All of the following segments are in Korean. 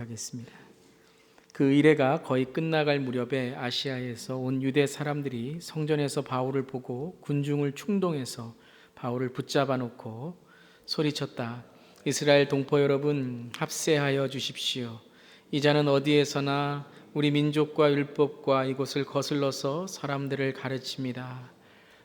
하겠습니다. 그 이래가 거의 끝나갈 무렵에 아시아에서 온 유대 사람들이 성전에서 바울을 보고 군중을 충동해서 바울을 붙잡아 놓고 소리쳤다. 이스라엘 동포 여러분, 합세하여 주십시오. 이 자는 어디에서나 우리 민족과 율법과 이곳을 거슬러서 사람들을 가르칩니다.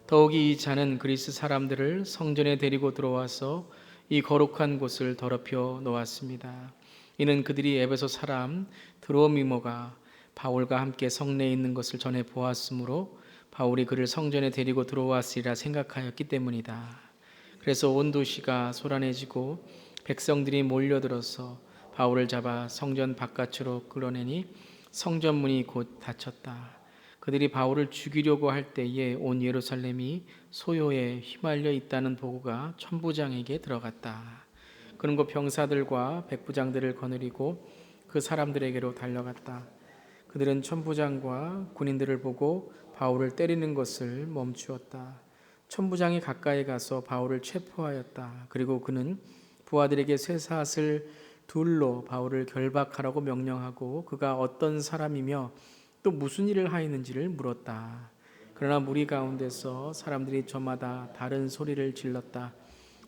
더욱이 이 자는 그리스 사람들을 성전에 데리고 들어와서 이 거룩한 곳을 더럽혀 놓았습니다. 이는 그들이 에베소 사람 드로미모가 바울과 함께 성내에 있는 것을 전해 보았으므로 바울이 그를 성전에 데리고 들어왔으리라 생각하였기 때문이다. 그래서 온 도시가 소란해지고 백성들이 몰려들어서 바울을 잡아 성전 바깥으로 끌어내니 성전 문이 곧 닫혔다. 그들이 바울을 죽이려고 할 때에 온 예루살렘이 소요에 휘말려 있다는 보고가 천부장에게 들어갔다. 그는 곧 병사들과 백부장들을 거느리고 그 사람들에게로 달려갔다. 그들은 천부장과 군인들을 보고 바울을 때리는 것을 멈추었다. 천부장이 가까이 가서 바울을 체포하였다. 그리고 그는 부하들에게 쇠사슬 둘로 바울을 결박하라고 명령하고 그가 어떤 사람이며 또 무슨 일을 하였는지를 물었다. 그러나 무리 가운데서 사람들이 저마다 다른 소리를 질렀다.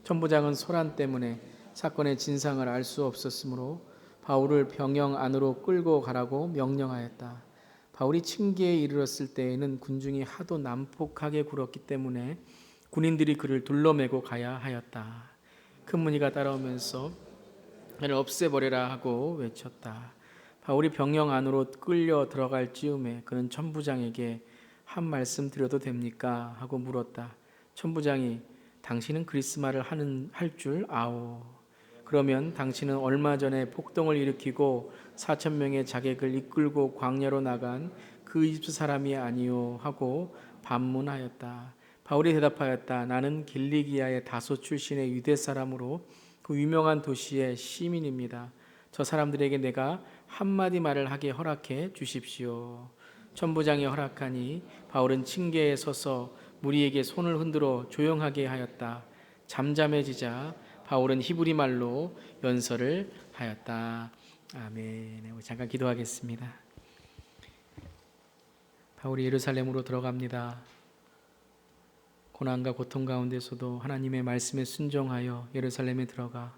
천부장은 소란 때문에 사건의 진상을 알 수 없었으므로 바울을 병영 안으로 끌고 가라고 명령하였다. 바울이 층계에 이르렀을 때에는 군중이 하도 난폭하게 굴었기 때문에 군인들이 그를 둘러매고 가야 하였다. 큰 무리가 따라오면서 그를 없애버려라 하고 외쳤다. 바울이 병영 안으로 끌려 들어갈 즈음에 그는 천부장에게 한 말씀 드려도 됩니까? 하고 물었다. 천부장이 당신은 그리스 말을 할 줄 아오. 그러면 당신은 얼마 전에 폭동을 일으키고 4,000명의 자객을 이끌고 광야로 나간 그 이집트 사람이 아니오 하고 반문하였다. 바울이 대답하였다. 나는 길리기아의 다소 출신의 유대 사람으로 그 유명한 도시의 시민입니다. 저 사람들에게 내가 한마디 말을 하게 허락해 주십시오. 천부장이 허락하니 바울은 층계에 서서 무리에게 손을 흔들어 조용하게 하였다. 잠잠해지자 바울은 히브리 말로 연설을 하였다. 아멘. 우리 잠깐 기도하겠습니다. 바울이 예루살렘으로 들어갑니다. 고난과 고통 가운데서도 하나님의 말씀에 순종하여 예루살렘에 들어가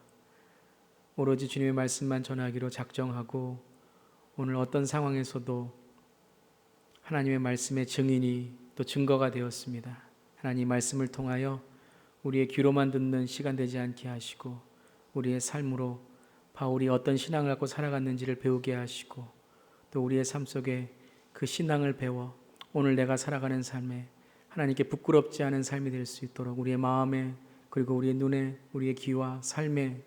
오로지 주님의 말씀만 전하기로 작정하고 오늘 어떤 상황에서도 하나님의 말씀의 증인이 또 증거가 되었습니다. 하나님 말씀을 통하여 우리의 귀로만 듣는 시간 되지 않게 하시고 우리의 삶으로 바울이 어떤 신앙을 갖고 살아갔는지를 배우게 하시고 또 우리의 삶 속에 그 신앙을 배워 오늘 내가 살아가는 삶에 하나님께 부끄럽지 않은 삶이 될 수 있도록 우리의 마음에 그리고 우리의 눈에 우리의 귀와 삶에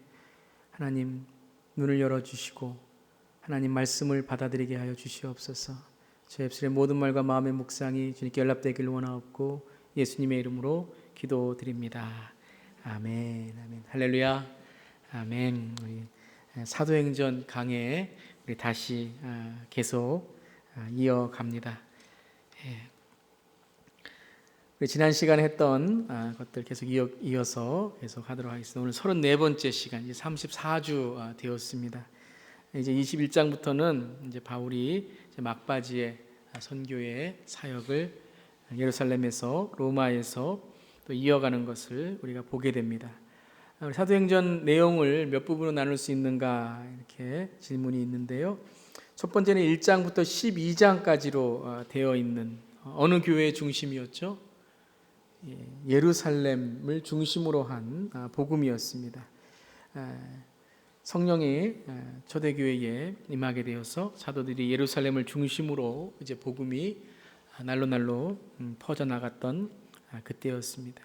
하나님 눈을 열어주시고 하나님 말씀을 받아들이게 하여 주시옵소서. 제 입술의 모든 말과 마음의 묵상이 주님께 연락되기를 원하옵고 예수님의 이름으로 기도드립니다. 아멘. 아멘. 할렐루야. 아멘. 우리 사도행전 강해 우리 다시 계속 이어갑니다. 우리 지난 시간에 했던 것들 계속 이어서 계속 하도록 하겠습니다. 오늘 34번째 시간, 이제 34주 되었습니다. 이제 21장부터는 이제 바울이 이제 막바지의 선교의 사역을 예루살렘에서 로마에서 또 이어가는 것을 우리가 보게 됩니다. 사도행전 내용을 몇 부분으로 나눌 수 있는가 이렇게 질문이 있는데요. 첫 번째는 1장부터 12장까지로 되어 있는 어느 교회의 중심이었죠? 예루살렘을 중심으로 한 복음이었습니다. 성령이 초대교회에 임하게 되어서 사도들이 예루살렘을 중심으로 이제 복음이 날로 퍼져나갔던 그때였습니다.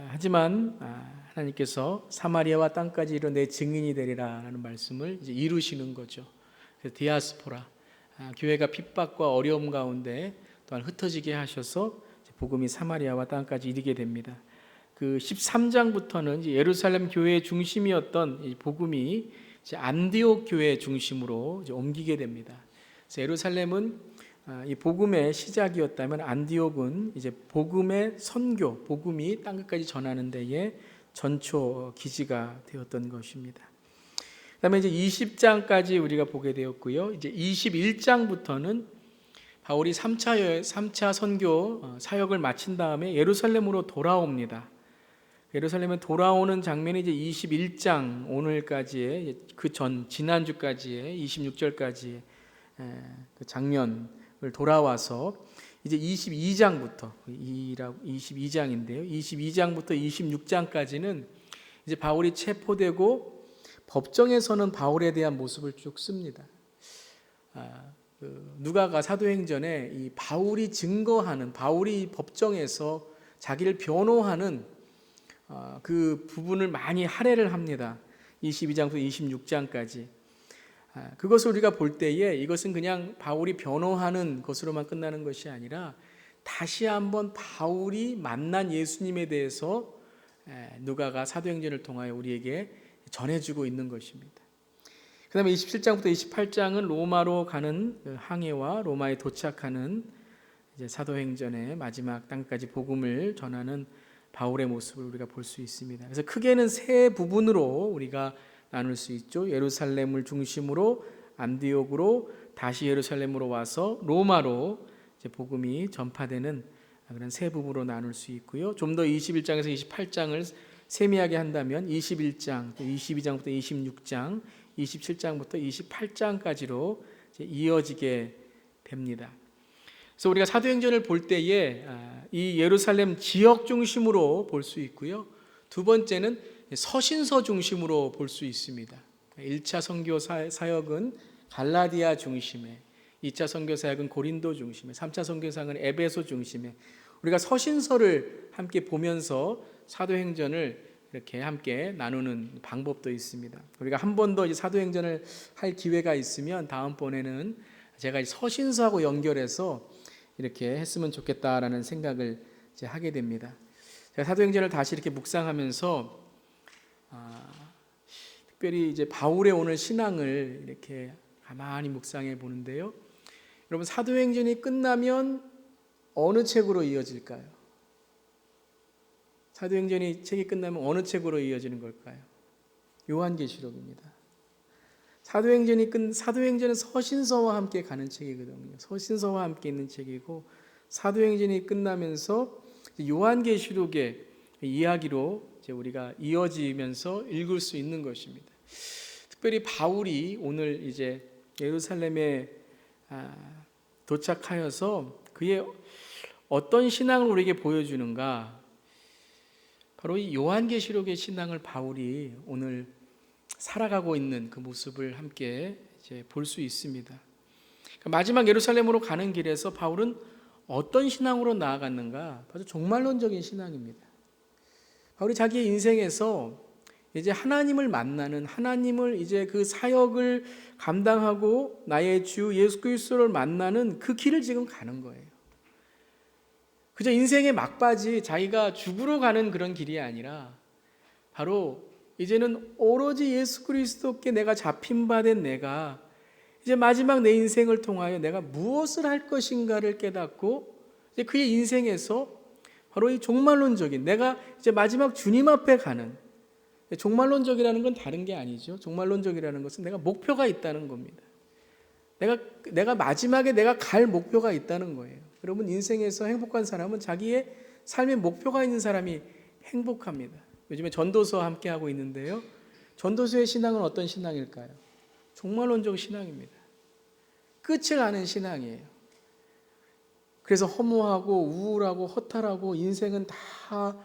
하지만 하나님께서 사마리아와 땅까지 이르러 내 증인이 되리라라는 말씀을 이제 이루시는 거죠. 그래서 디아스포라, 교회가 핍박과 어려움 가운데 또한 흩어지게 하셔서 복음이 사마리아와 땅까지 이르게 됩니다. 그 13장부터는 이제 예루살렘 교회의 중심이었던 이 복음이 이제 안디옥 교회의 중심으로 이제 옮기게 됩니다. 그래서 예루살렘은 이 복음의 시작이었다면 안디옥은 이제 복음의 선교, 복음이 땅끝까지 전하는 데에 전초 기지가 되었던 것입니다. 그다음에 이제 20장까지 우리가 보게 되었고요. 이제 21장부터는 바울이 3차 선교 사역을 마친 다음에 예루살렘으로 돌아옵니다. 예루살렘에 돌아오는 장면이 이제 21장 오늘까지의 그 전 지난주까지의 26절까지의 그 장면을 돌아와서 이제 22장부터 22장인데요. 22장부터 26장까지는 이제 바울이 체포되고 법정에서는 바울에 대한 모습을 쭉 씁니다. 누가가 사도행전에 이 바울이 증거하는, 바울이 법정에서 자기를 변호하는 그 부분을 많이 할애를 합니다. 22장부터 26장까지. 그것을 우리가 볼 때에 이것은 그냥 바울이 변호하는 것으로만 끝나는 것이 아니라 다시 한번 바울이 만난 예수님에 대해서 누가가 사도행전을 통하여 우리에게 전해주고 있는 것입니다. 그 다음에 27장부터 28장은 로마로 가는 항해와 로마에 도착하는 이제 사도행전의 마지막 땅까지 복음을 전하는 바울의 모습을 우리가 볼 수 있습니다. 그래서 크게는 세 부분으로 우리가 나눌 수 있죠. 예루살렘을 중심으로 안디옥으로 다시 예루살렘으로 와서 로마로 이제 복음이 전파되는 그런 세 부분으로 나눌 수 있고요. 좀 더 21장에서 28장을 세미하게 한다면 21장, 22장부터 26장, 27장부터 28장까지로 이어지게 됩니다. 그래서 우리가 사도행전을 볼 때에 이 예루살렘 지역 중심으로 볼 수 있고요. 두 번째는 서신서 중심으로 볼 수 있습니다. 1차 선교 사역은 갈라디아 중심에, 2차 선교 사역은 고린도 중심에, 3차 선교 사역은 에베소 중심에 우리가 서신서를 함께 보면서 사도행전을 이렇게 함께 나누는 방법도 있습니다. 우리가 한 번 더 사도행전을 할 기회가 있으면 다음번에는 제가 서신서하고 연결해서 이렇게 했으면 좋겠다라는 생각을 이제 하게 됩니다. 제가 사도행전을 다시 이렇게 묵상하면서 특별히 이제 바울의 오늘 신앙을 이렇게 가만히 묵상해 보는데요. 여러분, 사도행전이 끝나면 어느 책으로 이어질까요? 사도행전이 책이 끝나면 어느 책으로 이어지는 걸까요? 요한계시록입니다. 사도행전은 서신서와 함께 가는 책이거든요. 서신서와 함께 있는 책이고 사도행전이 끝나면서 요한계시록의 이야기로 이제 우리가 이어지면서 읽을 수 있는 것입니다. 특별히 바울이 오늘 이제 예루살렘에 도착하여서 그의 어떤 신앙을 우리에게 보여주는가? 바로 이 요한계시록의 신앙을 바울이 오늘 살아가고 있는 그 모습을 함께 이제 볼 수 있습니다. 그러니까 마지막 예루살렘으로 가는 길에서 바울은 어떤 신앙으로 나아갔는가? 바로 종말론적인 신앙입니다. 바울이 자기의 인생에서 이제 하나님을 만나는, 하나님을 이제 그 사역을 감당하고 나의 주 예수 그리스도를 만나는 그 길을 지금 가는 거예요. 그저 인생의 막바지 자기가 죽으러 가는 그런 길이 아니라 바로 이제는 오로지 예수 그리스도께 내가 잡힌 바 된 내가 이제 마지막 내 인생을 통하여 내가 무엇을 할 것인가를 깨닫고 이제 그의 인생에서 바로 이 종말론적인 내가 이제 마지막 주님 앞에 가는, 종말론적이라는 건 다른 게 아니죠. 종말론적이라는 것은 내가 목표가 있다는 겁니다. 내가 마지막에 내가 갈 목표가 있다는 거예요. 여러분, 인생에서 행복한 사람은 자기의 삶의 목표가 있는 사람이 행복합니다. 요즘에 전도서 함께 하고 있는데요. 전도서의 신앙은 어떤 신앙일까요? 종말론적 신앙입니다. 끝을 아는 신앙이에요. 그래서 허무하고 우울하고 허탈하고 인생은 다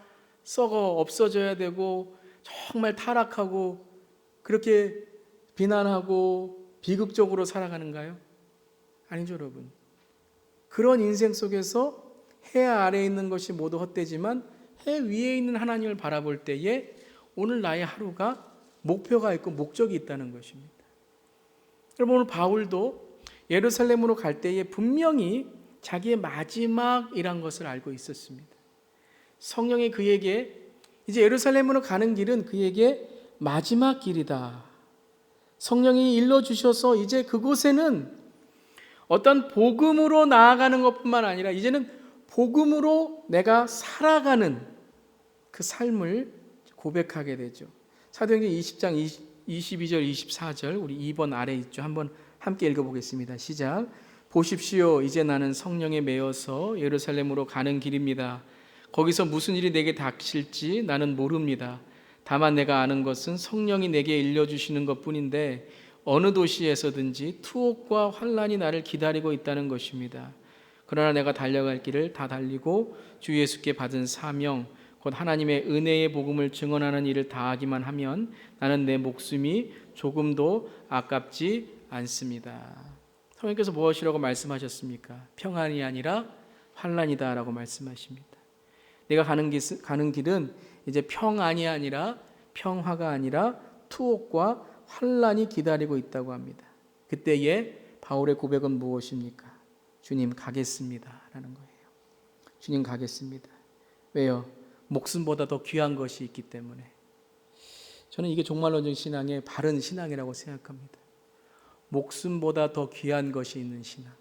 썩어 없어져야 되고 정말 타락하고 그렇게 비난하고 비극적으로 살아가는가요? 아니죠, 여러분. 그런 인생 속에서 해 아래에 있는 것이 모두 헛되지만 해 위에 있는 하나님을 바라볼 때에 오늘 나의 하루가 목표가 있고 목적이 있다는 것입니다. 여러분, 오늘 바울도 예루살렘으로 갈 때에 분명히 자기의 마지막이란 것을 알고 있었습니다. 성령이 그에게 이제 예루살렘으로 가는 길은 그에게 마지막 길이다. 성령이 일러주셔서 이제 그곳에는 어떤 복음으로 나아가는 것뿐만 아니라 이제는 복음으로 내가 살아가는 그 삶을 고백하게 되죠. 사도행전 20장 22절 24절 우리 2번 아래 있죠. 한번 함께 읽어보겠습니다. 시작. 보십시오, 이제 나는 성령에 매여서 예루살렘으로 가는 길입니다. 거기서 무슨 일이 내게 닥칠지 나는 모릅니다. 다만 내가 아는 것은 성령이 내게 일러주시는 것뿐인데 어느 도시에서든지 투옥과 환난이 나를 기다리고 있다는 것입니다. 그러나 내가 달려갈 길을 다 달리고 주 예수께 받은 사명 곧 하나님의 은혜의 복음을 증언하는 일을 다하기만 하면 나는 내 목숨이 조금도 아깝지 않습니다. 성령께서 무엇이라고 말씀하셨습니까? 평안이 아니라 환난이다 라고 말씀하십니다. 내가 가는 길은 이제 평안이 아니라 평화가 아니라 투옥과 환난이 기다리고 있다고 합니다. 그때에 바울의 고백은 무엇입니까? 주님 가겠습니다 라는 거예요. 주님 가겠습니다. 왜요? 목숨보다 더 귀한 것이 있기 때문에. 저는 이게 종말론적 신앙의 바른 신앙이라고 생각합니다. 목숨보다 더 귀한 것이 있는 신앙.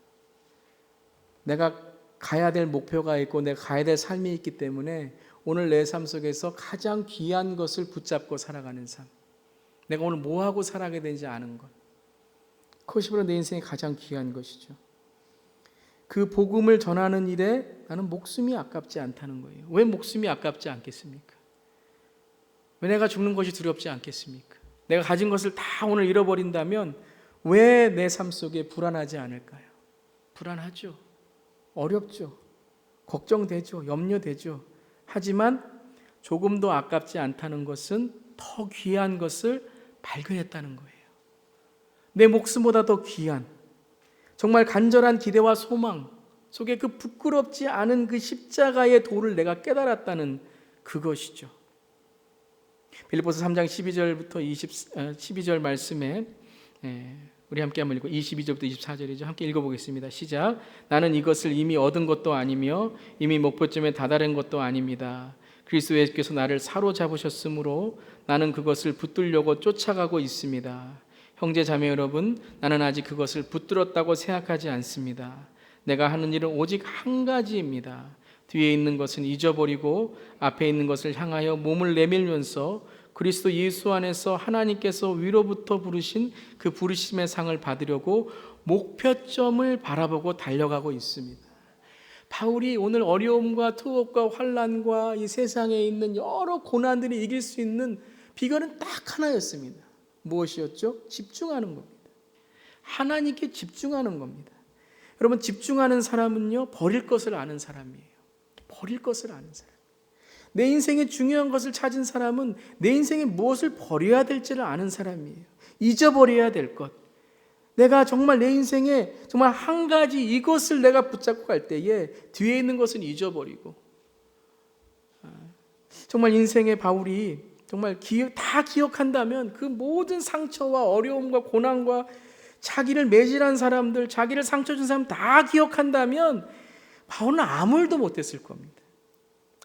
내가 가야 될 목표가 있고 내가 가야 될 삶이 있기 때문에 오늘 내 삶 속에서 가장 귀한 것을 붙잡고 살아가는 삶. 내가 오늘 뭐하고 살아가야 되는지 아는 것. 그것이 바로 내 인생의 가장 귀한 것이죠. 그 복음을 전하는 일에 나는 목숨이 아깝지 않다는 거예요. 왜 목숨이 아깝지 않겠습니까? 왜 내가 죽는 것이 두렵지 않겠습니까? 내가 가진 것을 다 오늘 잃어버린다면 왜 내 삶 속에 불안하지 않을까요? 불안하죠. 어렵죠. 걱정되죠. 염려되죠. 하지만 조금도 아깝지 않다는 것은 더 귀한 것을 발견했다는 거예요. 내 목숨보다 더 귀한, 정말 간절한 기대와 소망 속에 그 부끄럽지 않은 그 십자가의 도를 내가 깨달았다는 그것이죠. 빌립보서 3장 12절부터 12절 말씀에 우리 함께 한번 읽고 22절부터 24절이죠. 함께 읽어보겠습니다. 시작. 나는 이것을 이미 얻은 것도 아니며 이미 목표점에 다다른 것도 아닙니다. 그리스도 예수께서 나를 사로잡으셨으므로 나는 그것을 붙들려고 쫓아가고 있습니다. 형제 자매 여러분, 나는 아직 그것을 붙들었다고 생각하지 않습니다. 내가 하는 일은 오직 한 가지입니다. 뒤에 있는 것은 잊어버리고 앞에 있는 것을 향하여 몸을 내밀면서 그리스도 예수 안에서 하나님께서 위로부터 부르신 그 부르심의 상을 받으려고 목표점을 바라보고 달려가고 있습니다. 바울이 오늘 어려움과 투옥과 환난과 이 세상에 있는 여러 고난들이 이길 수 있는 비결은 딱 하나였습니다. 무엇이었죠? 집중하는 겁니다. 하나님께 집중하는 겁니다. 여러분, 집중하는 사람은요, 버릴 것을 아는 사람이에요. 버릴 것을 아는 사람. 내 인생의 중요한 것을 찾은 사람은 내 인생에 무엇을 버려야 될지를 아는 사람이에요. 잊어버려야 될 것. 내가 정말 내 인생에 정말 한 가지 이것을 내가 붙잡고 갈 때에 뒤에 있는 것은 잊어버리고, 정말 인생의 바울이 정말 다 기억한다면 그 모든 상처와 어려움과 고난과 자기를 매질한 사람들, 자기를 상처 준 사람 다 기억한다면 바울은 아무 일도 못했을 겁니다.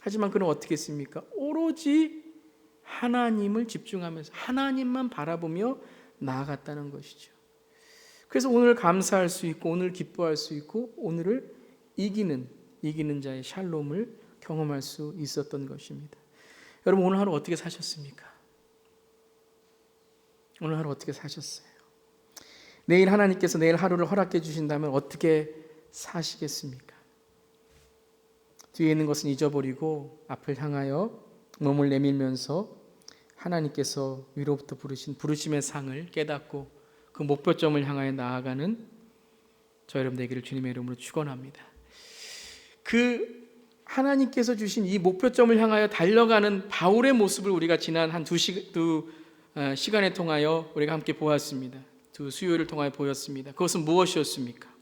하지만 그는 어떻게 했습니까? 오로지 하나님을 집중하면서 하나님만 바라보며 나아갔다는 것이죠. 그래서 오늘 감사할 수 있고 오늘 기뻐할 수 있고 오늘을 이기는 자의 샬롬을 경험할 수 있었던 것입니다. 여러분, 오늘 하루 어떻게 사셨습니까? 오늘 하루 어떻게 사셨어요? 내일 하나님께서 내일 하루를 허락해 주신다면 어떻게 사시겠습니까? 뒤에 있는 것은 잊어버리고 앞을 향하여 몸을 내밀면서 하나님께서 위로부터 부르신 부르심의 상을 깨닫고 그 목표점을 향하여 나아가는 저 여러분 되기를 주님의 이름으로 축원합니다. 그 하나님께서 주신 이 목표점을 향하여 달려가는 바울의 모습을 우리가 지난 한 두 시간에 통하여 우리가 함께 보았습니다. 두 수요일을 통하여 보였습니다. 그것은 무엇이었습니까?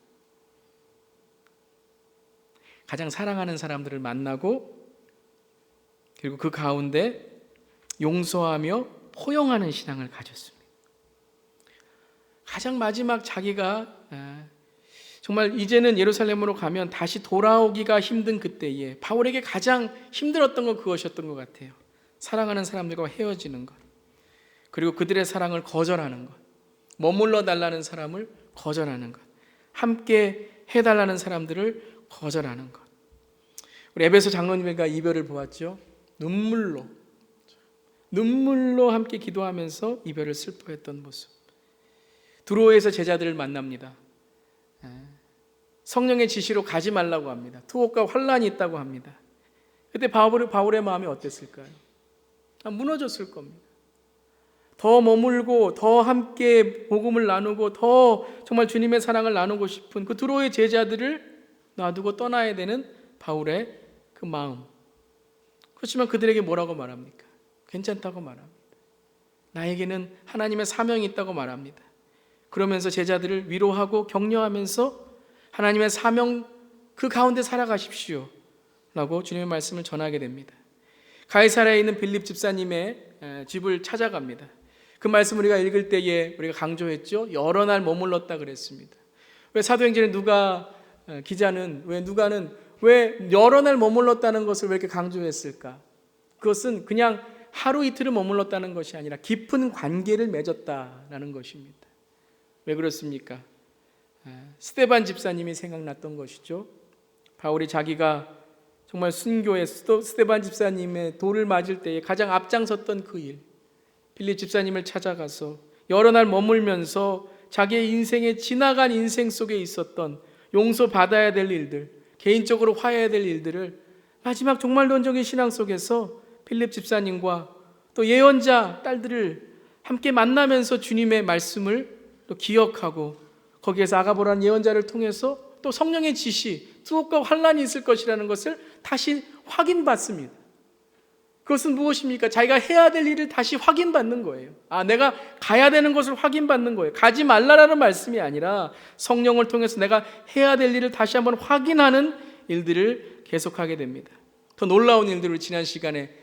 가장 사랑하는 사람들을 만나고 그리고 그 가운데 용서하며 포용하는 신앙을 가졌습니다. 가장 마지막 자기가 정말 이제는 예루살렘으로 가면 다시 돌아오기가 힘든 그때에 바울에게 가장 힘들었던 건 그것이었던 것 같아요. 사랑하는 사람들과 헤어지는 것, 그리고 그들의 사랑을 거절하는 것, 머물러 달라는 사람을 거절하는 것, 함께 해달라는 사람들을 거절하는 것. 우리 에베소 장로님과 이별을 보았죠. 눈물로 눈물로 함께 기도하면서 이별을 슬퍼했던 모습. 두로에서 제자들을 만납니다. 성령의 지시로 가지 말라고 합니다. 투옥과 환란이 있다고 합니다. 그때 바울의 마음이 어땠을까요? 무너졌을 겁니다. 더 머물고 더 함께 복음을 나누고 더 정말 주님의 사랑을 나누고 싶은 그 두로의 제자들을 놔두고 떠나야 되는 바울의 그 마음. 그렇지만 그들에게 뭐라고 말합니까? 괜찮다고 말합니다. 나에게는 하나님의 사명이 있다고 말합니다. 그러면서 제자들을 위로하고 격려하면서 하나님의 사명 그 가운데 살아가십시오 라고 주님의 말씀을 전하게 됩니다. 가이사랴에 있는 빌립 집사님의 집을 찾아갑니다. 그 말씀 우리가 읽을 때에 우리가 강조했죠. 여러 날 머물렀다 그랬습니다. 왜 사도행전에 기자는 왜 여러 날 머물렀다는 것을 왜 이렇게 강조했을까? 그것은 그냥 하루 이틀을 머물렀다는 것이 아니라 깊은 관계를 맺었다라는 것입니다. 왜 그렇습니까? 스데반 집사님이 생각났던 것이죠. 바울이 자기가 정말 순교의 스데반 집사님의 돌을 맞을 때에 가장 앞장섰던 그 일, 빌립 집사님을 찾아가서 여러 날 머물면서 자기의 인생에 지나간 인생 속에 있었던 용서받아야 될 일들, 개인적으로 화해해야 될 일들을 마지막 종말론적인 신앙 속에서 빌립 집사님과 또 예언자 딸들을 함께 만나면서 주님의 말씀을 또 기억하고 거기에서 아가보라는 예언자를 통해서 또 성령의 지시, 투옥과 환란이 있을 것이라는 것을 다시 확인받습니다. 그것은 무엇입니까? 자기가 해야 될 일을 다시 확인받는 거예요. 내가 가야 되는 것을 확인받는 거예요. 가지 말라라는 말씀이 아니라 성령을 통해서 내가 해야 될 일을 다시 한번 확인하는 일들을 계속하게 됩니다. 더 놀라운 일들을 지난 시간에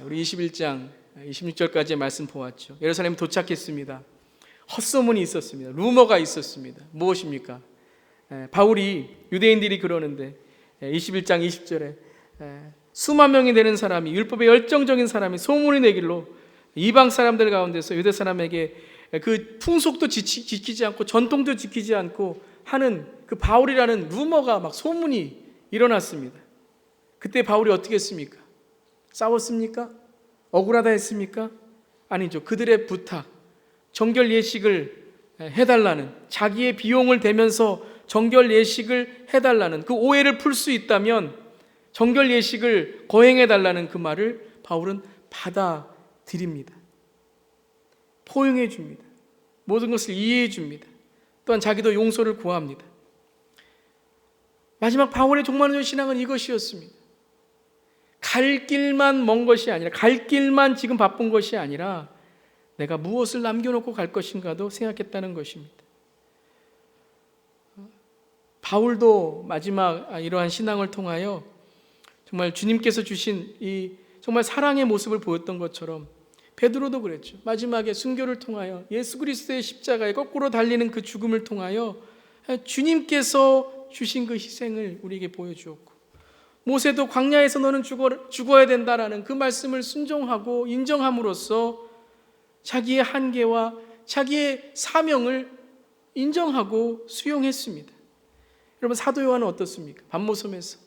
우리 21장 26절까지의 말씀 보았죠. 예루살렘에 도착했습니다. 헛소문이 있었습니다. 루머가 있었습니다. 무엇입니까? 바울이 유대인들이 그러는데 21장 20절에 수만 명이 되는 사람이 율법에 열정적인 사람이 소문이 내길로 이방 사람들 가운데서 유대 사람에게 그 풍속도 지키지 않고 전통도 지키지 않고 하는 그 바울이라는 루머가 막 소문이 일어났습니다. 그때 바울이 어떻게 했습니까? 싸웠습니까? 억울하다 했습니까? 아니죠. 그들의 부탁, 정결 예식을 해달라는, 자기의 비용을 대면서 정결 예식을 해달라는 그 오해를 풀 수 있다면 정결 예식을 거행해달라는 그 말을 바울은 받아들입니다. 포용해 줍니다. 모든 것을 이해해 줍니다. 또한 자기도 용서를 구합니다. 마지막 바울의 종말론적 신앙은 이것이었습니다. 갈 길만 먼 것이 아니라, 갈 길만 지금 바쁜 것이 아니라 내가 무엇을 남겨놓고 갈 것인가도 생각했다는 것입니다. 바울도 마지막 이러한 신앙을 통하여 정말 주님께서 주신 이 정말 사랑의 모습을 보였던 것처럼 베드로도 그랬죠. 마지막에 순교를 통하여 예수 그리스도의 십자가에 거꾸로 달리는 그 죽음을 통하여 주님께서 주신 그 희생을 우리에게 보여주었고, 모세도 광야에서 너는 죽어야 된다라는 그 말씀을 순종하고 인정함으로써 자기의 한계와 자기의 사명을 인정하고 수용했습니다. 여러분, 사도 요한은 어떻습니까? 반모섬에서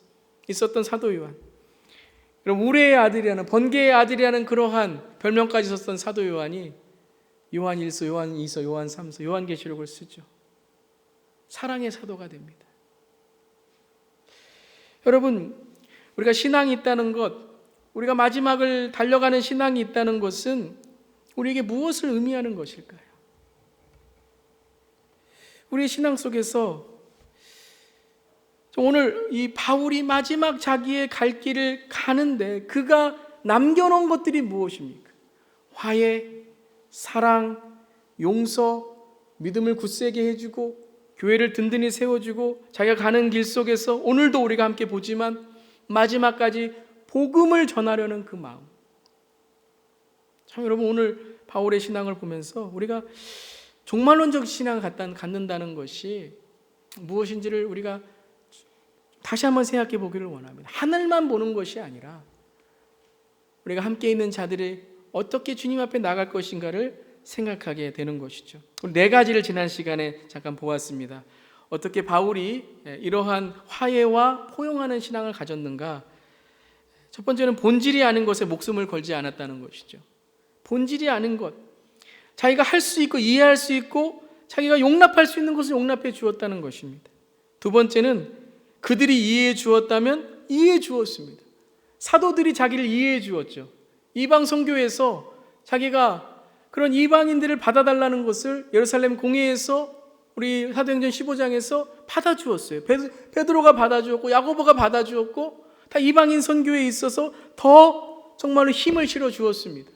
있었던 사도 요한, 여러분, 우레의 아들이라는, 번개의 아들이라는 그러한 별명까지 썼던 사도 요한이 요한 1서, 요한 2서, 요한 3서, 요한계시록을 쓰죠. 사랑의 사도가 됩니다. 여러분, 우리가 신앙이 있다는 것, 우리가 마지막을 달려가는 신앙이 있다는 것은 우리에게 무엇을 의미하는 것일까요? 우리의 신앙 속에서 오늘 이 바울이 마지막 자기의 갈 길을 가는데 그가 남겨놓은 것들이 무엇입니까? 화해, 사랑, 용서, 믿음을 굳세게 해주고 교회를 든든히 세워주고 자기가 가는 길 속에서 오늘도 우리가 함께 보지만 마지막까지 복음을 전하려는 그 마음. 참, 여러분, 오늘 바울의 신앙을 보면서 우리가 종말론적 신앙을 갖는다는 것이 무엇인지를 우리가 다시 한번 생각해 보기를 원합니다. 하늘만 보는 것이 아니라 우리가 함께 있는 자들이 어떻게 주님 앞에 나갈 것인가를 생각하게 되는 것이죠. 우리 네 가지를 지난 시간에 잠깐 보았습니다. 어떻게 바울이 이러한 화해와 포용하는 신앙을 가졌는가? 첫 번째는 본질이 아닌 것에 목숨을 걸지 않았다는 것이죠. 본질이 아닌 것, 자기가 할 수 있고 이해할 수 있고 자기가 용납할 수 있는 것을 용납해 주었다는 것입니다. 두 번째는 그들이 이해해 주었다면 이해해 주었습니다. 사도들이 자기를 이해해 주었죠. 이방 선교에서 자기가 그런 이방인들을 받아달라는 것을 예루살렘 공회에서 우리 사도행전 15장에서 받아주었어요. 베드로가 받아주었고 야고보가 받아주었고 다 이방인 선교에 있어서 더 정말로 힘을 실어 주었습니다.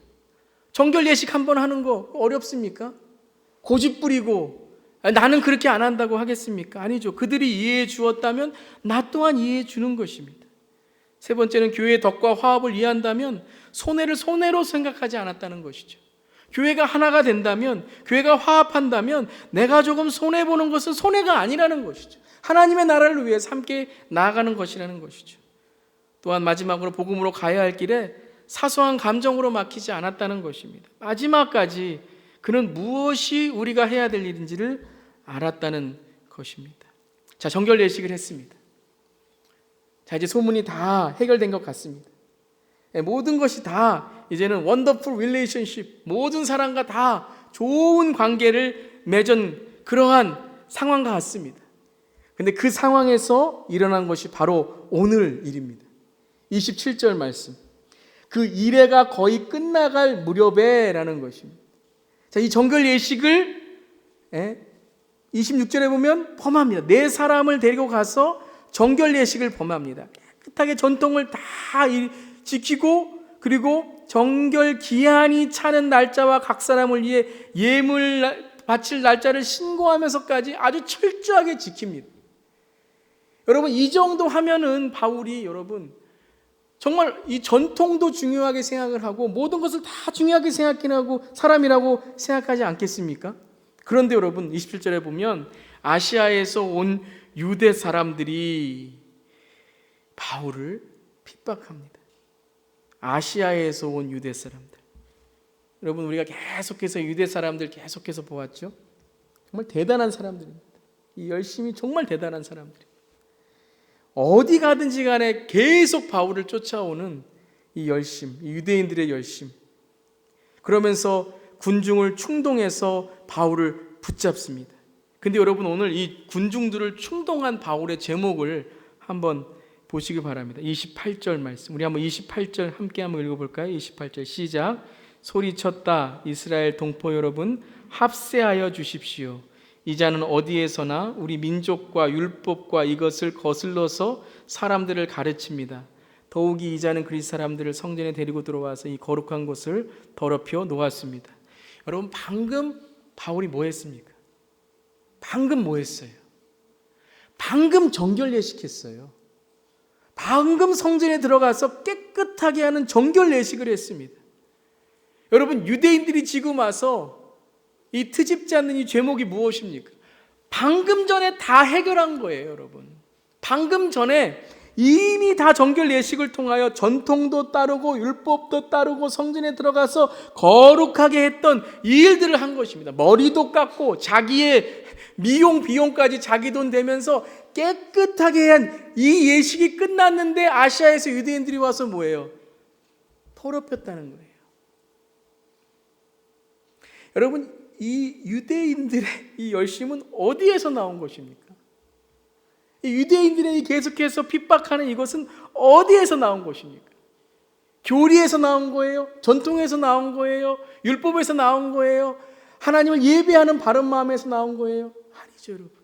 정결 예식 한번 하는 거 어렵습니까? 고집 부리고 나는 그렇게 안 한다고 하겠습니까? 아니죠. 그들이 이해해 주었다면 나 또한 이해해 주는 것입니다. 세 번째는 교회의 덕과 화합을 이해한다면 손해를 손해로 생각하지 않았다는 것이죠. 교회가 하나가 된다면, 교회가 화합한다면 내가 조금 손해보는 것은 손해가 아니라는 것이죠. 하나님의 나라를 위해서 함께 나아가는 것이라는 것이죠. 또한 마지막으로 복음으로 가야 할 길에 사소한 감정으로 막히지 않았다는 것입니다. 마지막까지 그는 무엇이 우리가 해야 될 일인지를 알았다는 것입니다. 자, 정결 예식을 했습니다. 자, 이제 소문이 다 해결된 것 같습니다. 모든 것이 다 이제는 원더풀 릴레이션십, 모든 사람과 다 좋은 관계를 맺은 그러한 상황과 같습니다. 근데 그 상황에서 일어난 것이 바로 오늘 일입니다. 27절 말씀, 그 이래가 거의 끝나갈 무렵에 라는 것입니다. 자, 이 정결 예식을 26절에 보면 범합니다. 네 사람을 데리고 가서 정결 예식을 범합니다. 깨끗하게 전통을 다 지키고, 그리고 정결 기한이 차는 날짜와 각 사람을 위해 예물 바칠 날짜를 신고하면서까지 아주 철저하게 지킵니다. 여러분, 이 정도 하면은 바울이 여러분 정말 이 전통도 중요하게 생각을 하고 모든 것을 다 중요하게 생각하고 사람이라고 생각하지 않겠습니까? 그런데 여러분 27절에 보면 아시아에서 온 유대 사람들이 바울을 핍박합니다. 아시아에서 온 유대 사람들. 여러분, 우리가 계속해서 유대 사람들 계속해서 보았죠. 정말 대단한 사람들입니다. 이 열심이 정말 대단한 사람들입니다. 어디 가든지 간에 계속 바울을 쫓아오는 이 열심, 이 유대인들의 열심. 그러면서 군중을 충동해서 바울을 붙잡습니다. 근데 여러분, 오늘 이 군중들을 충동한 바울의 제목을 한번 보시기 바랍니다. 28절 말씀. 우리 한번 28절 함께 한번 읽어볼까요? 28절 시작. 소리쳤다 이스라엘 동포 여러분, 합세하여 주십시오. 이 자는 어디에서나 우리 민족과 율법과 이것을 거슬러서 사람들을 가르칩니다. 더욱이 이 자는 그리스 사람들을 성전에 데리고 들어와서 이 거룩한 곳을 더럽혀 놓았습니다. 여러분, 방금 바울이 뭐 했습니까? 방금 뭐 했어요? 방금 정결 예식했어요. 방금 성전에 들어가서 깨끗하게 하는 정결 예식을 했습니다. 여러분, 유대인들이 지금 와서 이 트집지 않는 이 죄목이 무엇입니까? 방금 전에 다 해결한 거예요, 여러분. 방금 전에 이미 다 정결 예식을 통하여 전통도 따르고 율법도 따르고 성전에 들어가서 거룩하게 했던 이 일들을 한 것입니다. 머리도 깎고 자기의 미용 비용까지 자기 돈 대면서 깨끗하게 한 이 예식이 끝났는데 아시아에서 유대인들이 와서 뭐예요? 더럽혔다는 거예요. 여러분, 이 유대인들의 이 열심은 어디에서 나온 것입니까? 이 유대인들의 계속해서 핍박하는 이것은 어디에서 나온 것입니까? 교리에서 나온 거예요? 전통에서 나온 거예요? 율법에서 나온 거예요? 하나님을 예배하는 바른 마음에서 나온 거예요? 아니죠, 여러분.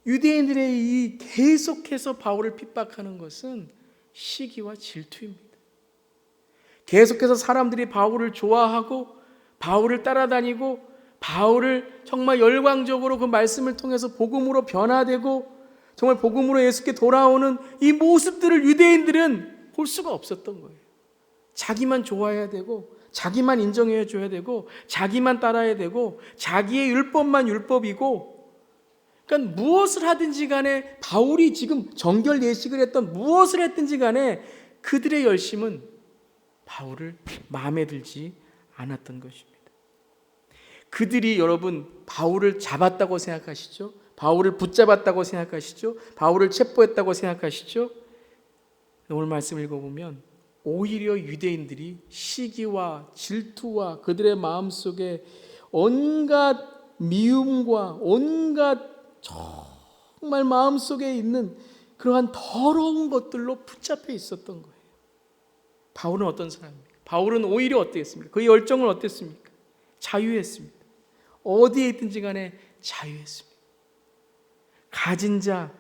유대인들의 이 계속해서 바울을 핍박하는 것은 시기와 질투입니다. 계속해서 사람들이 바울을 좋아하고 바울을 따라다니고 바울을 정말 열광적으로 그 말씀을 통해서 복음으로 변화되고 정말 복음으로 예수께 돌아오는 이 모습들을 유대인들은 볼 수가 없었던 거예요. 자기만 좋아해야 되고 자기만 인정해 줘야 되고 자기만 따라야 되고 자기의 율법만 율법이고, 그러니까 무엇을 하든지 간에 바울이 지금 정결 예식을 했던 무엇을 했든지 간에 그들의 열심은 바울을 마음에 들지 않았던 것입니다. 그들이 여러분 바울을 잡았다고 생각하시죠? 바울을 붙잡았다고 생각하시죠? 바울을 체포했다고 생각하시죠? 오늘 말씀 읽어보면 오히려 유대인들이 시기와 질투와 그들의 마음속에 온갖 미움과 온갖 정말 마음속에 있는 그러한 더러운 것들로 붙잡혀 있었던 거예요. 바울은 어떤 사람입니까? 바울은 오히려 어땠습니까? 그의 열정은 어땠습니까? 자유했습니다. 어디에 있든지 간에 자유했습니다. 가진 자,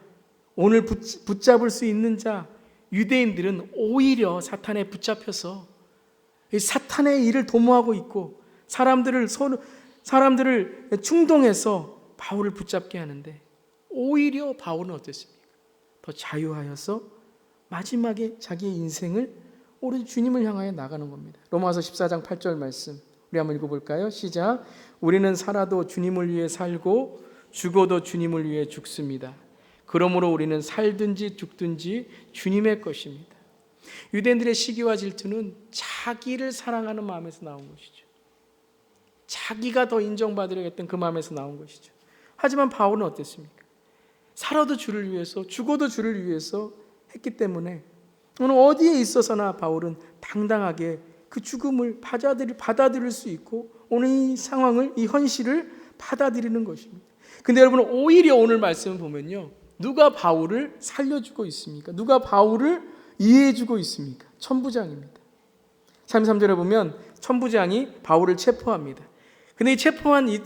오늘 붙잡을 수 있는 자, 유대인들은 오히려 사탄에 붙잡혀서 사탄의 일을 도모하고 있고 사람들을 충동해서 바울을 붙잡게 하는데, 오히려 바울은 어땠습니까? 더 자유하여서 마지막에 자기의 인생을 오로지 주님을 향하여 나가는 겁니다. 로마서 14장 8절 말씀 우리 한번 읽어볼까요? 시작. 우리는 살아도 주님을 위해 살고 죽어도 주님을 위해 죽습니다. 그러므로 우리는 살든지 죽든지 주님의 것입니다. 유대인들의 시기와 질투는 자기를 사랑하는 마음에서 나온 것이죠. 자기가 더 인정받으려겠던 그 마음에서 나온 것이죠. 하지만 바울은 어땠습니까? 살아도 주를 위해서 죽어도 주를 위해서 했기 때문에 오늘 어디에 있어서나 바울은 당당하게 그 죽음을 받아들일 수 있고 오늘 이 상황을, 이 현실을 받아들이는 것입니다. 근데 여러분, 오히려 오늘 말씀을 보면요, 누가 바울을 살려주고 있습니까? 누가 바울을 이해해주고 있습니까? 천부장입니다. 33절에 보면 천부장이 바울을 체포합니다. 근데 이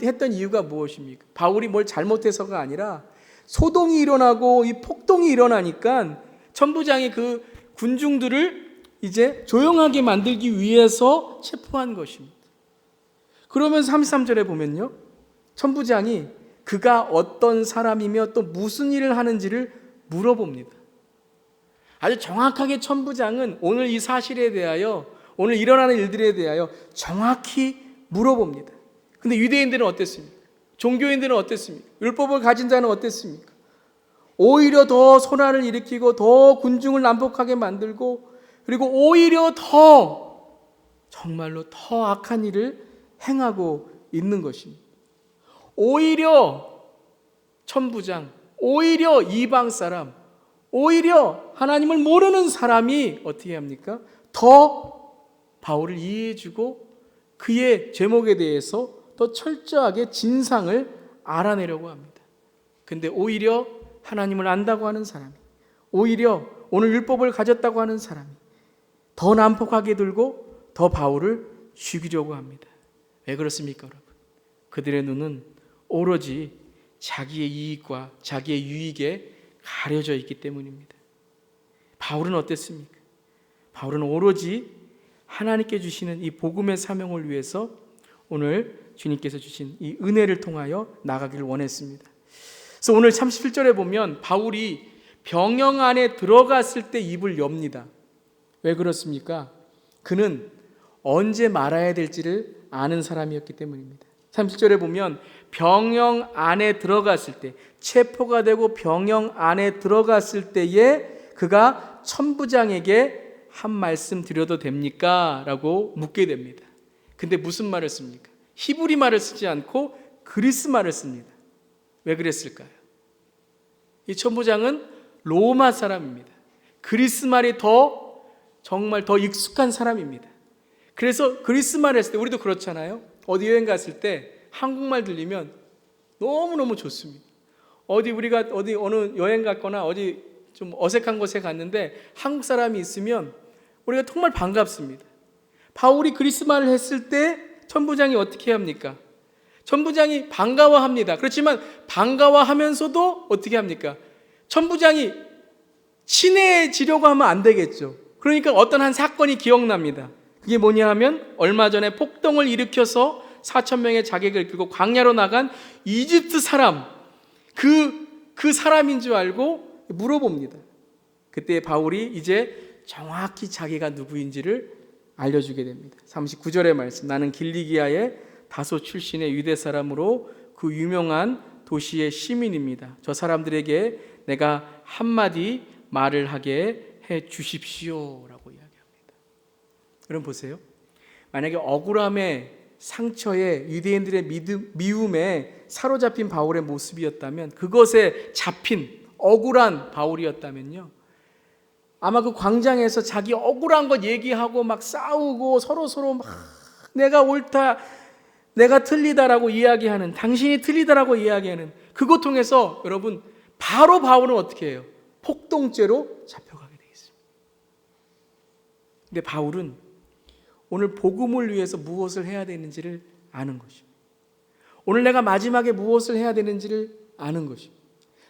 했던 이유가 무엇입니까? 바울이 뭘 잘못해서가 아니라 소동이 일어나고 이 폭동이 일어나니까 천부장이 그 군중들을 이제 조용하게 만들기 위해서 체포한 것입니다. 그러면 33절에 보면요, 천부장이 그가 어떤 사람이며 또 무슨 일을 하는지를 물어봅니다. 아주 정확하게 천부장은 오늘 이 사실에 대하여, 오늘 일어나는 일들에 대하여 정확히 물어봅니다. 근데 유대인들은 어땠습니까? 종교인들은 어땠습니까? 율법을 가진 자는 어땠습니까? 오히려 더 소란을 일으키고 더 군중을 난폭하게 만들고, 그리고 오히려 더 정말로 더 악한 일을 행하고 있는 것입니다. 오히려 천부장, 오히려 이방 사람, 오히려 하나님을 모르는 사람이 어떻게 합니까? 더 바울을 이해해주고 그의 제목에 대해서 더 철저하게 진상을 알아내려고 합니다. 근데 오히려 하나님을 안다고 하는 사람이, 오히려 오늘 율법을 가졌다고 하는 사람이 더 난폭하게 들고 더 바울을 죽이려고 합니다. 왜 그렇습니까, 여러분? 그들의 눈은 오로지 자기의 이익과 자기의 유익에 가려져 있기 때문입니다. 바울은 어땠습니까? 바울은 오로지 하나님께 주시는 이 복음의 사명을 위해서 오늘 주님께서 주신 이 은혜를 통하여 나가기를 원했습니다. 그래서 오늘 37절에 보면 바울이 병영 안에 들어갔을 때 입을 엽니다. 왜 그렇습니까? 그는 언제 말아야 될지를 아는 사람이었기 때문입니다. 37절에 보면 병영 안에 들어갔을 때, 체포가 되고 병영 안에 들어갔을 때에 그가 천부장에게 한 말씀 드려도 됩니까? 라고 묻게 됩니다. 근데 무슨 말을 씁니까? 히브리 말을 쓰지 않고 그리스 말을 씁니다. 왜 그랬을까요? 이 천부장은 로마 사람입니다. 그리스 말이 정말 더 익숙한 사람입니다. 그래서 그리스 말을 했을 때, 우리도 그렇잖아요. 어디 여행 갔을 때 한국말 들리면 너무너무 좋습니다. 우리가 어느 여행 갔거나 어디 좀 어색한 곳에 갔는데 한국 사람이 있으면 우리가 정말 반갑습니다. 바울이 그리스 말을 했을 때 천부장이 어떻게 합니까? 천부장이 반가워합니다. 그렇지만 반가워하면서도 어떻게 합니까? 천부장이 친해지려고 하면 안 되겠죠. 그러니까 어떤 한 사건이 기억납니다. 그게 뭐냐 하면 얼마 전에 폭동을 일으켜서 4,000명의 자객을 끌고 광야로 나간 이집트 사람, 그 사람인 줄 알고 물어봅니다. 그때 바울이 이제 정확히 자기가 누구인지를 알려주게 됩니다. 39절의 말씀, 나는 길리기아의 다소 출신의 유대 사람으로 그 유명한 도시의 시민입니다. 저 사람들에게 내가 한마디 말을 하게 해 주십시오 라고 이야기합니다. 여러분 보세요. 만약에 억울함에, 상처에, 유대인들의 미움에 사로잡힌 바울의 모습이었다면, 그것에 잡힌 억울한 바울이었다면요, 아마 그 광장에서 자기 억울한 것 얘기하고 막 싸우고 서로 막 내가 옳다, 내가 틀리다라고 이야기하는, 당신이 틀리다라고 이야기하는 그 고통에서 여러분 바로 바울은 어떻게 해요? 폭동죄로 잡혀가게 되어 있습니다. 근데 바울은 오늘 복음을 위해서 무엇을 해야 되는지를 아는 것입니다. 오늘 내가 마지막에 무엇을 해야 되는지를 아는 것입니다.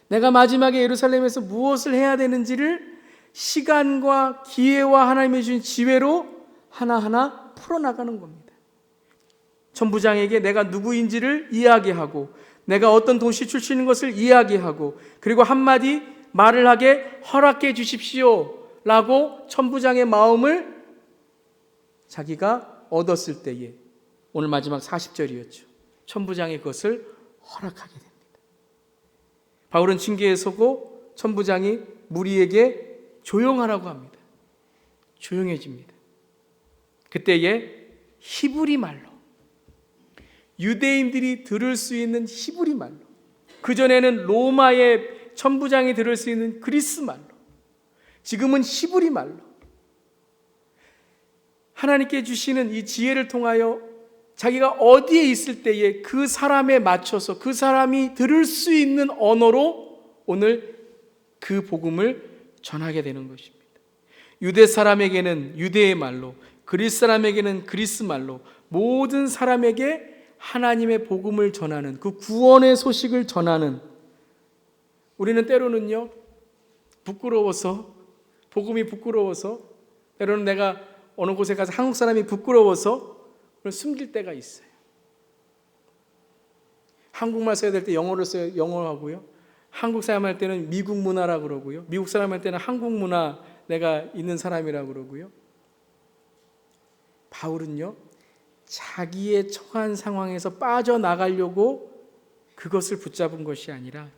내가 마지막에 예루살렘에서 무엇을 해야 되는지를 시간과 기회와 하나님이 주신 지혜로 하나하나 풀어나가는 겁니다. 천부장에게 내가 누구인지를 이야기하고 내가 어떤 도시 출신인 것을 이야기하고 그리고 한마디 말을 하게 허락해 주십시오 라고 천부장의 마음을 자기가 얻었을 때에 오늘 마지막 40절이었죠. 천부장이 그것을 허락하게 됩니다. 바울은 징계에 서고 천부장이 무리에게 조용하라고 합니다. 조용해집니다. 그때에 히브리 말로, 유대인들이 들을 수 있는 히브리 말로, 그전에는 로마의 천부장이 들을 수 있는 그리스 말로, 지금은 히브리 말로 하나님께 주시는 이 지혜를 통하여 자기가 어디에 있을 때에 그 사람에 맞춰서 그 사람이 들을 수 있는 언어로 오늘 그 복음을 전하게 되는 것입니다. 유대 사람에게는 유대의 말로, 그리스 사람에게는 그리스 말로 모든 사람에게 하나님의 복음을 전하는, 그 구원의 소식을 전하는, 우리는 때로는요 부끄러워서, 복음이 부끄러워서, 때로는 내가 어느 곳에 가서 한국 사람이 부끄러워서 숨길 때가 있어요. 한국말 써야 될 때 영어를 써야 영어 하고요, 한국 사람 할 때는 미국 문화라고 그러고요, 미국 사람 할 때는 한국 문화 내가 있는 사람이라고 그러고요. 바울은요 자기의 처한 상황에서 빠져나가려고 그것을 붙잡은 것이 아니라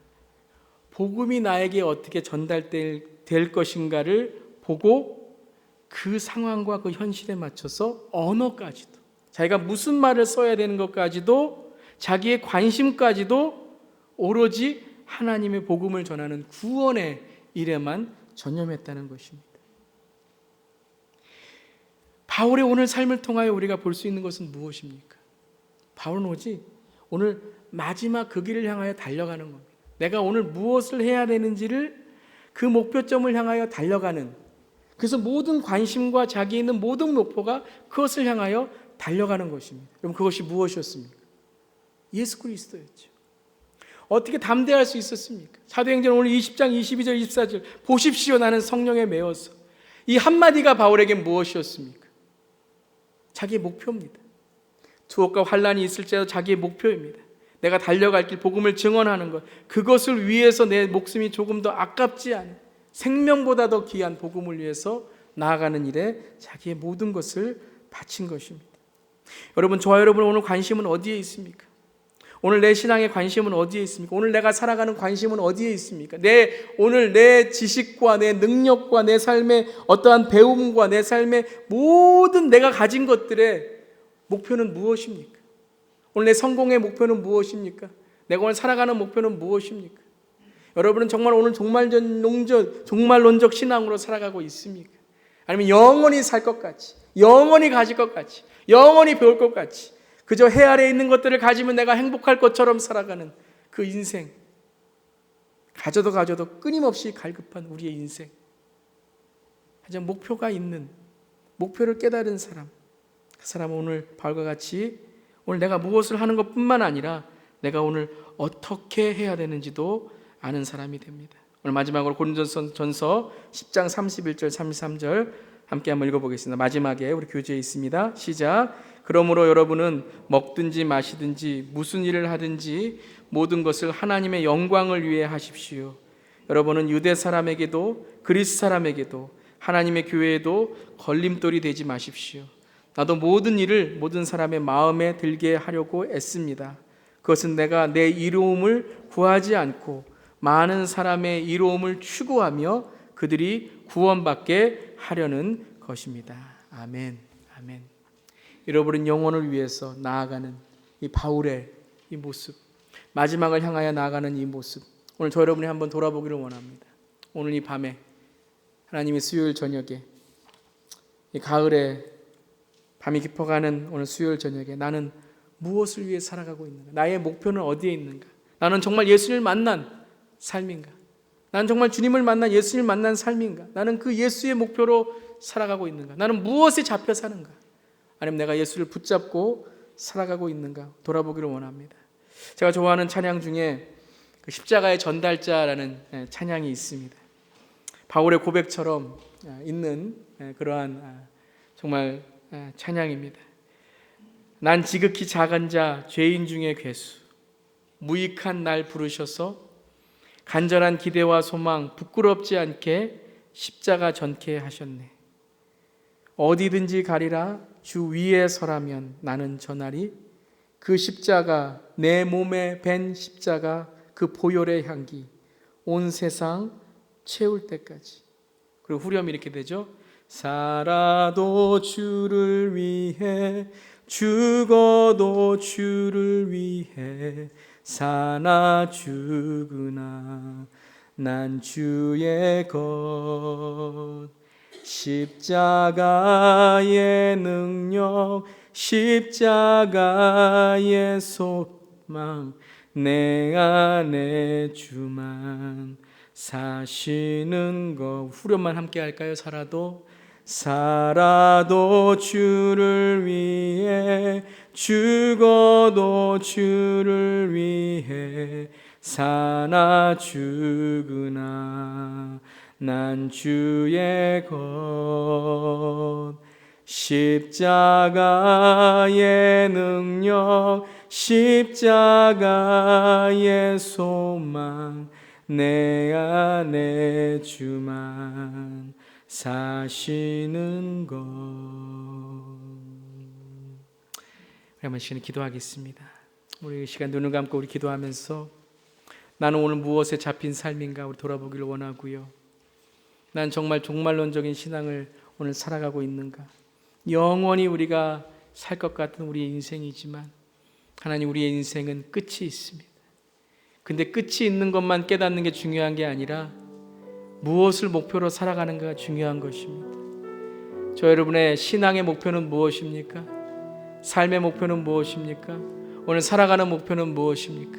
복음이 나에게 어떻게 전달될 것인가를 보고 그 상황과 그 현실에 맞춰서 언어까지도, 자기가 무슨 말을 써야 되는 것까지도, 자기의 관심까지도 오로지 하나님의 복음을 전하는 구원의 일에만 전념했다는 것입니다. 바울의 오늘 삶을 통하여 우리가 볼 수 있는 것은 무엇입니까? 바울은 오직 오늘 마지막 그 길을 향하여 달려가는 겁니다. 내가 오늘 무엇을 해야 되는지를, 그 목표점을 향하여 달려가는, 그래서 모든 관심과 자기에 있는 모든 목표가 그것을 향하여 달려가는 것입니다. 그럼 그것이 무엇이었습니까? 예수 그리스도였죠. 어떻게 담대할 수 있었습니까? 사도행전 오늘 20장 22절 24절 보십시오 나는 성령에 매어서, 이 한마디가 바울에게 무엇이었습니까? 자기의 목표입니다. 투옥과 환란이 있을지라도 자기의 목표입니다. 내가 달려갈 길, 복음을 증언하는 것, 그것을 위해서 내 목숨이 조금 더 아깝지 않은, 생명보다 더 귀한 복음을 위해서 나아가는 일에 자기의 모든 것을 바친 것입니다. 여러분, 저와 여러분 오늘 관심은 어디에 있습니까? 오늘 내 신앙의 관심은 어디에 있습니까? 오늘 내가 살아가는 관심은 어디에 있습니까? 오늘 내 지식과 내 능력과 내 삶의 어떠한 배움과 내 삶의 모든 내가 가진 것들의 목표는 무엇입니까? 오늘 내 성공의 목표는 무엇입니까? 내가 오늘 살아가는 목표는 무엇입니까? 여러분은 정말 오늘 종말론적 신앙으로 살아가고 있습니까? 아니면 영원히 살 것 같이, 영원히 가질 것 같이, 영원히 배울 것 같이, 그저 해 아래에 있는 것들을 가지면 내가 행복할 것처럼 살아가는 그 인생, 가져도 끊임없이 갈급한 우리의 인생, 하지만 목표가 있는, 목표를 깨달은 사람, 그 사람은 오늘 바울과 같이 오늘 내가 무엇을 하는 것뿐만 아니라 내가 오늘 어떻게 해야 되는지도 아는 사람이 됩니다. 오늘 마지막으로 고린도전서 10장 31절 33절 함께 한번 읽어보겠습니다. 마지막에 우리 교재에 있습니다. 시작. 그러므로 여러분은 먹든지 마시든지 무슨 일을 하든지 모든 것을 하나님의 영광을 위해 하십시오. 여러분은 유대 사람에게도 그리스 사람에게도 하나님의 교회에도 걸림돌이 되지 마십시오. 나도 모든 일을 모든 사람의 마음에 들게 하려고 애씁니다. 그것은 내가 내 이로움을 구하지 않고 많은 사람의 이로움을 추구하며 그들이 구원받게 하려는 것입니다. 아멘. 아멘. 여러분은 영혼을 위해서 나아가는 이 바울의 이 모습, 마지막을 향하여 나아가는 이 모습, 오늘 저 여러분이 한번 돌아보기를 원합니다. 오늘 이 밤에 하나님의 수요일 저녁에, 이 가을에 밤이 깊어가는 오늘 수요일 저녁에 나는 무엇을 위해 살아가고 있는가? 나의 목표는 어디에 있는가? 나는 정말 예수님을 만난 삶인가? 나는 정말 주님을 만난 예수님을 만난 삶인가? 나는 그 예수의 목표로 살아가고 있는가? 나는 무엇에 잡혀 사는가? 아니면 내가 예수를 붙잡고 살아가고 있는가? 돌아보기를 원합니다. 제가 좋아하는 찬양 중에 그 십자가의 전달자라는 찬양이 있습니다. 바울의 고백처럼 있는 그러한 정말 찬양입니다. 난 지극히 작은 자, 죄인 중에 괴수, 무익한 날 부르셔서 간절한 기대와 소망 부끄럽지 않게 십자가 전케 하셨네. 어디든지 가리라 주 위에 서라면 나는 저날이 그 십자가, 내 몸에 밴 십자가, 그 보혈의 향기 온 세상 채울 때까지. 그리고 후렴이 이렇게 되죠. 살아도 주를 위해, 죽어도 주를 위해, 사나 죽으나 난 주의 것. 십자가의 능력, 십자가의 소망, 내 안에 주만 사시는 것. 후렴만 함께 할까요? 살아도 주를 위해, 죽어도 주를 위해, 사나 죽으나 난 주의 것. 십자가의 능력, 십자가의 소망, 내 안에 주만 사시는 것. 우리 한번 시간에 기도하겠습니다. 우리 시간 눈을 감고 우리 기도하면서 나는 오늘 무엇에 잡힌 삶인가 우리 돌아보기를 원하고요. 난 정말 종말론적인 신앙을 오늘 살아가고 있는가? 영원히 우리가 살 것 같은 우리의 인생이지만 하나님, 우리의 인생은 끝이 있습니다. 근데 끝이 있는 것만 깨닫는 게 중요한 게 아니라 무엇을 목표로 살아가는가가 중요한 것입니다. 저 여러분의 신앙의 목표는 무엇입니까? 삶의 목표는 무엇입니까? 오늘 살아가는 목표는 무엇입니까?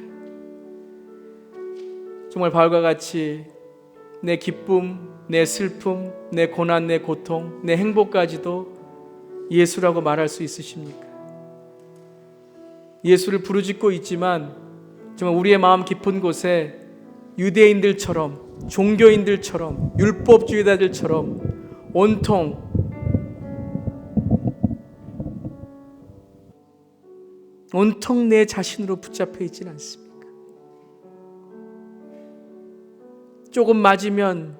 정말 바울과 같이 내 기쁨, 내 슬픔, 내 고난, 내 고통, 내 행복까지도 예수라고 말할 수 있으십니까? 예수를 부르짖고 있지만 정말 우리의 마음 깊은 곳에 유대인들처럼, 종교인들처럼, 율법주의자들처럼 온통 내 자신으로 붙잡혀 있지는 않습니까? 조금 맞으면,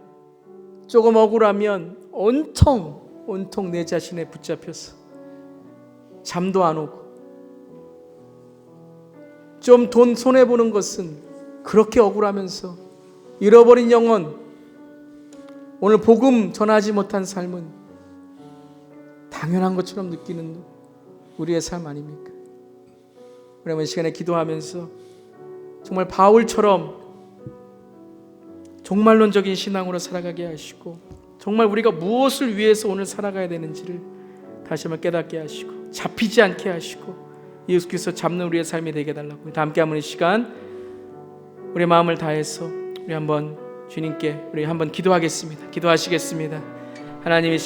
조금 억울하면 온통 내 자신에 붙잡혀서 잠도 안 오고, 좀 돈 손해보는 것은 그렇게 억울하면서 잃어버린 영혼, 오늘 복음 전하지 못한 삶은 당연한 것처럼 느끼는 우리의 삶 아닙니까? 그러면 시간에 기도하면서 정말 바울처럼 종말론적인 신앙으로 살아가게 하시고, 정말 우리가 무엇을 위해서 오늘 살아가야 되는지를 다시 한번 깨닫게 하시고, 잡히지 않게 하시고, 예수께서 잡는 우리의 삶이 되게 해달라고. 다 함께 한번 이 시간 우리의 마음을 다해서 우리 한번 주님께 우리 한번 기도하겠습니다. 기도하시겠습니다. 하나님의